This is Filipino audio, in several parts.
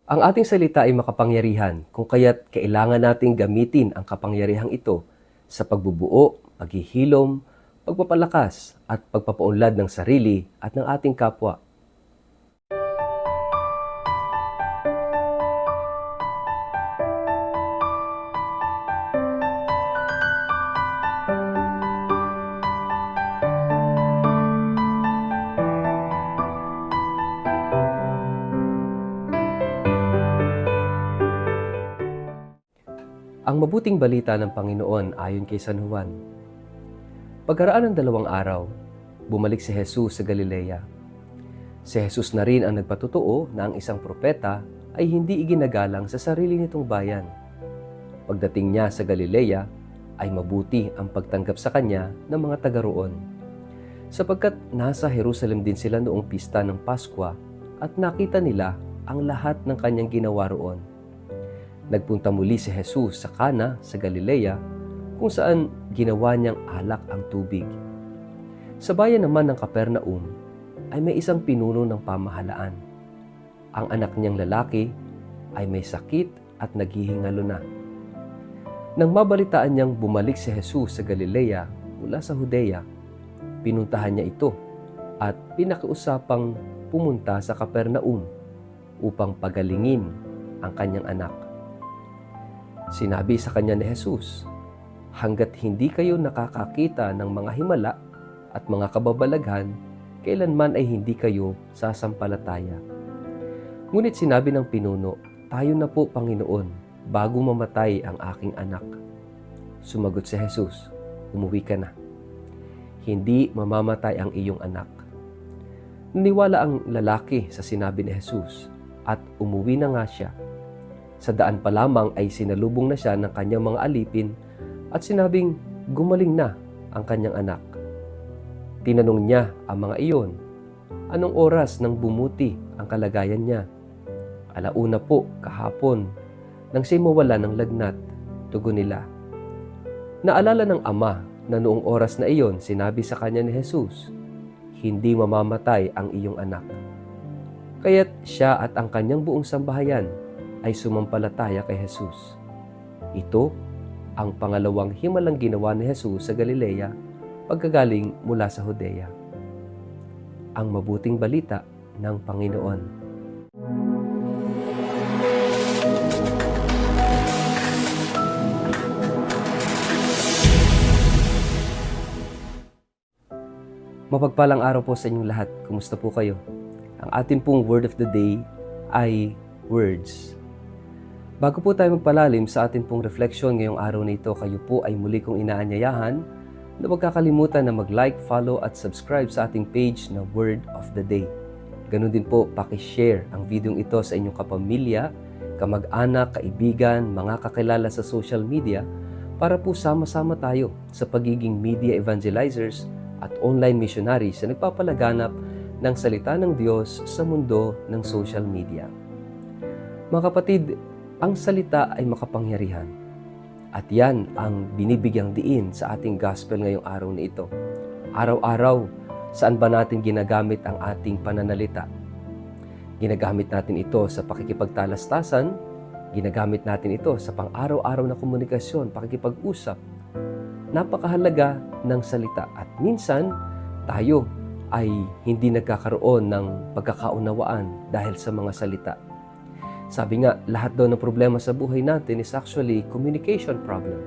Ang ating salita ay makapangyarihan, kung kaya't kailangan nating gamitin ang kapangyarihang ito sa pagbubuo, paghihilom, pagpapalakas at pagpapaunlad ng sarili at ng ating kapwa. Ang mabuting balita ng Panginoon ayon kay San Juan. Pagkaraan ng 2 araw, bumalik si Jesus sa Galilea. Si Jesus na rin ang nagpatotoo na ang isang propeta ay hindi iginagalang sa sarili nitong bayan. Pagdating niya sa Galilea, ay mabuti ang pagtanggap sa kanya ng mga taga roon. Sapagkat nasa Jerusalem din sila noong pista ng Paskwa at nakita nila ang lahat ng kanyang ginawa roon. Nagpunta muli si Jesus sa Cana sa Galilea kung saan ginawa niyang alak ang tubig. Sa bayan naman ng Capernaum ay may isang pinuno ng pamahalaan. Ang anak niyang lalaki ay may sakit at naghihingalo na. Nang mabalitaan niyang bumalik si Jesus sa Galilea mula sa Judea, pinuntahan niya ito at pinakiusapang pumunta sa Capernaum upang pagalingin ang kanyang anak. Sinabi sa kanya ni Jesus, "Hanggat hindi kayo nakakakita ng mga himala at mga kababalaghan, kailanman ay hindi kayo sasampalataya." Ngunit sinabi ng pinuno, "Tayo na po, Panginoon, bago mamatay ang aking anak." Sumagot si Jesus, "Umuwi ka na. Hindi mamamatay ang iyong anak." Naniwala ang lalaki sa sinabi ni Jesus at umuwi na nga siya. Sa daan pa lamang ay sinalubong na siya ng kanyang mga alipin at sinabing gumaling na ang kanyang anak. Tinanong niya ang mga iyon, anong oras nang bumuti ang kalagayan niya? "Alauna po kahapon, nang siya'y mawala ng lagnat," tugon nila. Naalala ng ama na noong oras na iyon sinabi sa kanya ni Jesus, "Hindi mamamatay ang iyong anak." Kaya't siya at ang kanyang buong sambahayan ay sumampalataya kay Jesus. Ito ang pangalawang himalang ginawa ni Jesus sa Galilea pagkagaling mula sa Judea. Ang mabuting balita ng Panginoon. Mapagpalang araw po sa inyong lahat. Kumusta po kayo? Ang ating pong word of the day ay words. Bago po tayo magpalalim sa atin pong refleksyon ngayong araw na ito, kayo po ay muli kong inaanyayahan na huwag kakalimutan na mag-like, follow at subscribe sa ating page na Word of the Day. Ganun din po, pakishare ang videong ito sa inyong kapamilya, kamag-anak, kaibigan, mga kakilala sa social media para po sama-sama tayo sa pagiging media evangelizers at online missionaries na nagpapalaganap ng salita ng Diyos sa mundo ng social media. Mga kapatid, ang salita ay makapangyarihan. At yan ang binibigyang diin sa ating gospel ngayong araw na ito. Araw-araw, saan ba natin ginagamit ang ating pananalita? Ginagamit natin ito sa pakikipagtalastasan, ginagamit natin ito sa pang-araw-araw na komunikasyon, pakikipag-usap. Napakahalaga ng salita at minsan tayo ay hindi nagkakaroon ng pagkakaunawaan dahil sa mga salita. Sabi nga, lahat daw ng problema sa buhay natin is actually communication problem.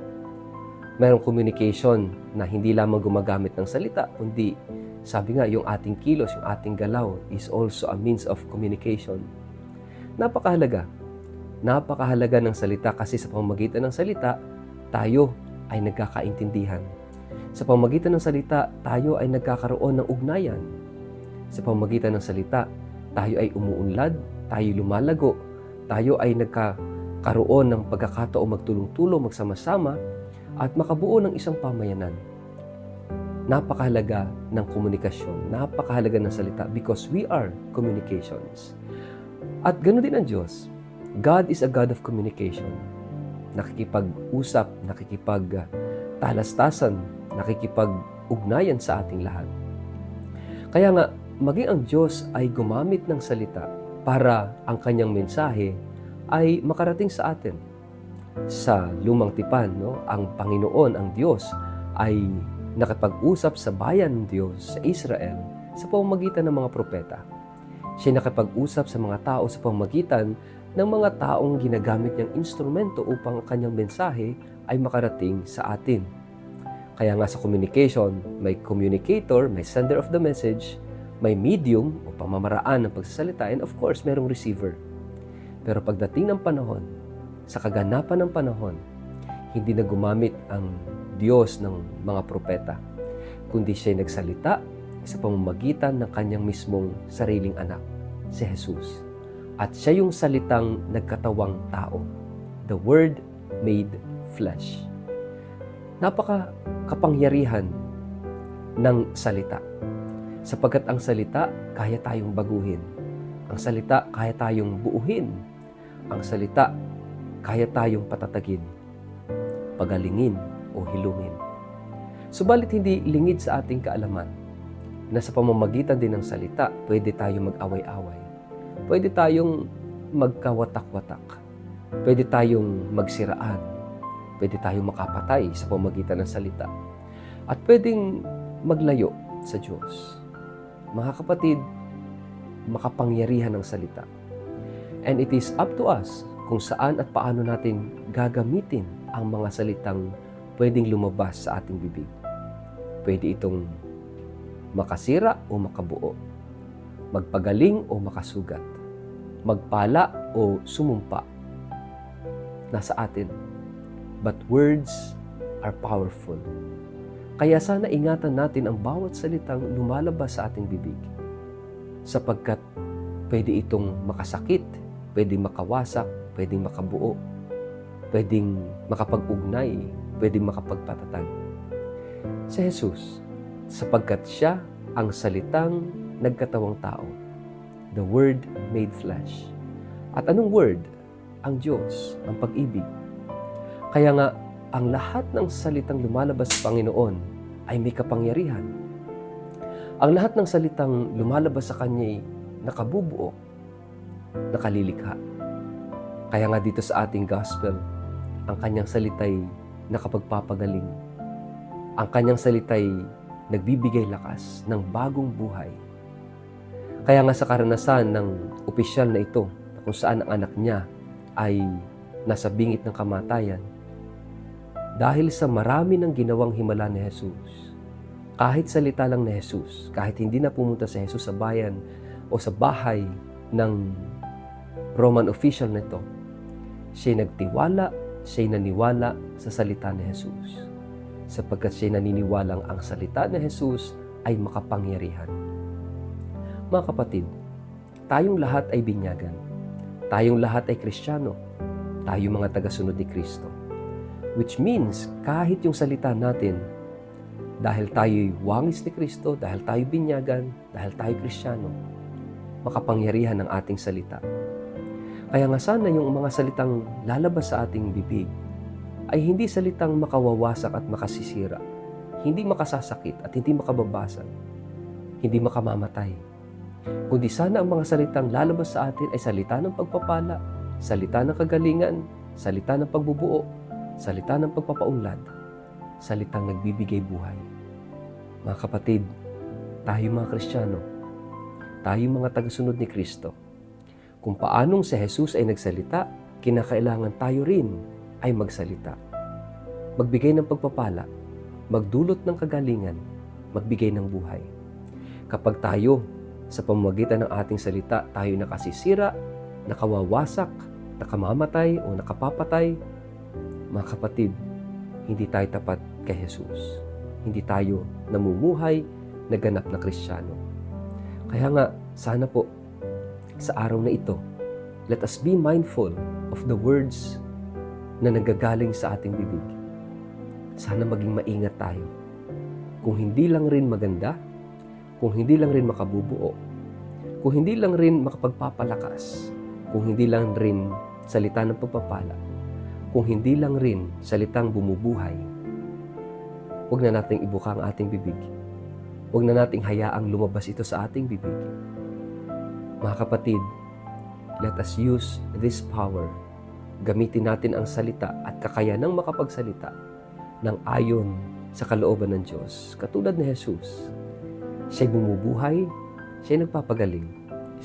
Merong communication na hindi lamang gumagamit ng salita, kundi sabi nga, yung ating kilos, yung ating galaw is also a means of communication. Napakahalaga. Napakahalaga ng salita kasi sa pamamagitan ng salita, tayo ay nagkakaintindihan. Sa pamamagitan ng salita, tayo ay nagkakaroon ng ugnayan. Sa pamamagitan ng salita, tayo ay umuunlad, tayo lumalago, tayo ay nagkakaroon ng pagkakataong magtulong-tulong, magsama-sama, at makabuo ng isang pamayanan. Napakahalaga ng komunikasyon, napakahalaga ng salita because we are communications. At ganoon din ang Diyos. God is a God of communication. Nakikipag-usap, nakikipag-talastasan, nakikipag-ugnayan sa ating lahat. Kaya nga, maging ang Diyos ay gumamit ng salita para ang kanyang mensahe ay makarating sa atin. Sa lumang tipan, ang Panginoon, ang Diyos, ay nakipag-usap sa bayan ng Diyos, sa Israel, sa pamamagitan ng mga propeta. Siya nakipag-usap sa mga tao sa pamamagitan ng mga taong ginagamit niyang instrumento upang ang kanyang mensahe ay makarating sa atin. Kaya nga sa communication, may communicator, may sender of the message, may medium o pamamaraan ng pagsasalita, and of course, merong receiver. Pero pagdating ng panahon, sa kaganapan ng panahon, hindi na gumamit ang Diyos ng mga propeta, kundi siya nagsalita sa pamamagitan ng kanyang mismong sariling anak, si Jesus. At siya yung salitang nagkatawang tao, the Word made flesh. Napaka-kapangyarihan ng salita. Sapagkat ang salita, kaya tayong baguhin. Ang salita, kaya tayong buuhin. Ang salita, kaya tayong patatagin, pagalingin o hilungin. Subalit hindi lingid sa ating kaalaman na sa pamamagitan din ng salita, pwede tayong mag-away-away. Pwede tayong magkawatak-watak. Pwede tayong magsiraan. Pwede tayong makapatay sa pamamagitan ng salita. At pwedeng maglayo sa Diyos. Mga kapatid, makapangyarihan ng salita. And it is up to us kung saan at paano natin gagamitin ang mga salitang pwedeng lumabas sa ating bibig. Pwede itong makasira o makabuo, magpagaling o makasugat, magpala o sumumpa. Nasa atin. But words are powerful. Kaya sana ingatan natin ang bawat salitang lumalabas sa ating bibig. Sapagkat pwede itong makasakit, pwedeng makawasak, pwedeng makabuo, pwedeng makapag-ugnay, pwedeng makapagpatatag. Si Jesus, sapagkat siya ang salitang nagkatawang tao, the Word made flesh. At anong Word? Ang Diyos, ang pag-ibig. Kaya nga, ang lahat ng salitang lumalabas sa Panginoon ay may kapangyarihan. Ang lahat ng salitang lumalabas sa Kanya ay nakabubuo, nakalilikha. Kaya nga dito sa ating gospel, ang Kanyang salita'y nakapagpapagaling. Ang Kanyang salita'y nagbibigay lakas ng bagong buhay. Kaya nga sa karanasan ng opisyal na ito, kung saan ang anak niya ay nasa bingit ng kamatayan, dahil sa marami ng ginawang himala ni Jesus, kahit salita lang ni Jesus, kahit hindi na pumunta si Jesus sa bayan o sa bahay ng Roman official na ito, siya'y nagtiwala, siya'y naniwala sa salita ni Jesus. Sapagkat siya'y naniniwalang ang salita ni Jesus ay makapangyarihan. Mga kapatid, tayong lahat ay binyagan. Tayong lahat ay Kristiyano. Tayong mga tagasunod ni Kristo. Which means, kahit yung salita natin, dahil tayo'y wangis ni Kristo, dahil tayo binyagan, dahil tayo Kristiyano, makapangyarihan ang ating salita. Kaya nga sana yung mga salitang lalabas sa ating bibig ay hindi salitang makawawasak at makasisira, hindi makasasakit at hindi makababasag, hindi makamamatay. Kundi sana ang mga salitang lalabas sa atin ay salita ng pagpapala, salita ng kagalingan, salita ng pagbubuo, salita ng pagpapaunlad, salitang nagbibigay buhay. Mga kapatid, tayo mga Kristiyano, tayo mga tagasunod ni Kristo, kung paanong si Jesus ay nagsalita, kinakailangan tayo rin ay magsalita. Magbigay ng pagpapala, magdulot ng kagalingan, magbigay ng buhay. Kapag tayo, sa pamamagitan ng ating salita, tayo nakasisira, nakawawasak, nakamamatay o nakapapatay, mga kapatid, hindi tayo tapat kay Jesus. Hindi tayo namumuhay na ganap na Kristiyano. Kaya nga, sana po, sa araw na ito, let us be mindful of the words na nagagaling sa ating bibig. Sana maging maingat tayo. Kung hindi lang rin maganda, kung hindi lang rin makabubuo, kung hindi lang rin makapagpapalakas, kung hindi lang rin salita ng pagpapala, kung hindi lang rin salitang bumubuhay, huwag na nating ibuka ang ating bibig. Huwag na nating hayaang lumabas ito sa ating bibig. Mga kapatid, let us use this power. Gamitin natin ang salita at kakayanang makapagsalita ng ayon sa kalooban ng Diyos. Katulad ni Jesus, siya'y bumubuhay, siya'y nagpapagaling,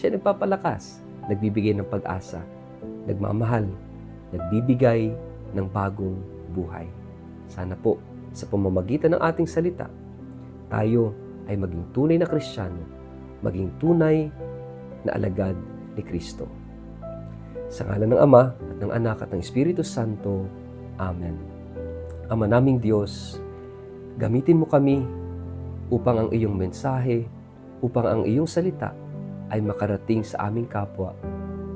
siya'y nagpapalakas, nagbibigay ng pag-asa, nagmamahal, nagbibigay ng bagong buhay. Sana po, sa pamamagitan ng ating salita, tayo ay maging tunay na Kristiyano, maging tunay na alagad ni Kristo. Sa ngalan ng Ama at ng Anak at ng Espiritu Santo. Amen. Ama naming Diyos, gamitin mo kami upang ang iyong mensahe, upang ang iyong salita ay makarating sa aming kapwa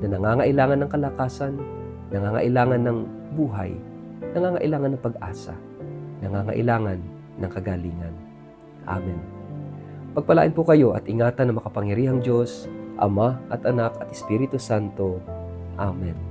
na nangangailangan ng kalakasan, nangangailangan ng buhay, nangangailangan ng pag-asa, nangangailangan ng kagalingan. Amen. Pagpalain po kayo at ingatan ng makapangyarihang Diyos, Ama at Anak at Espiritu Santo. Amen.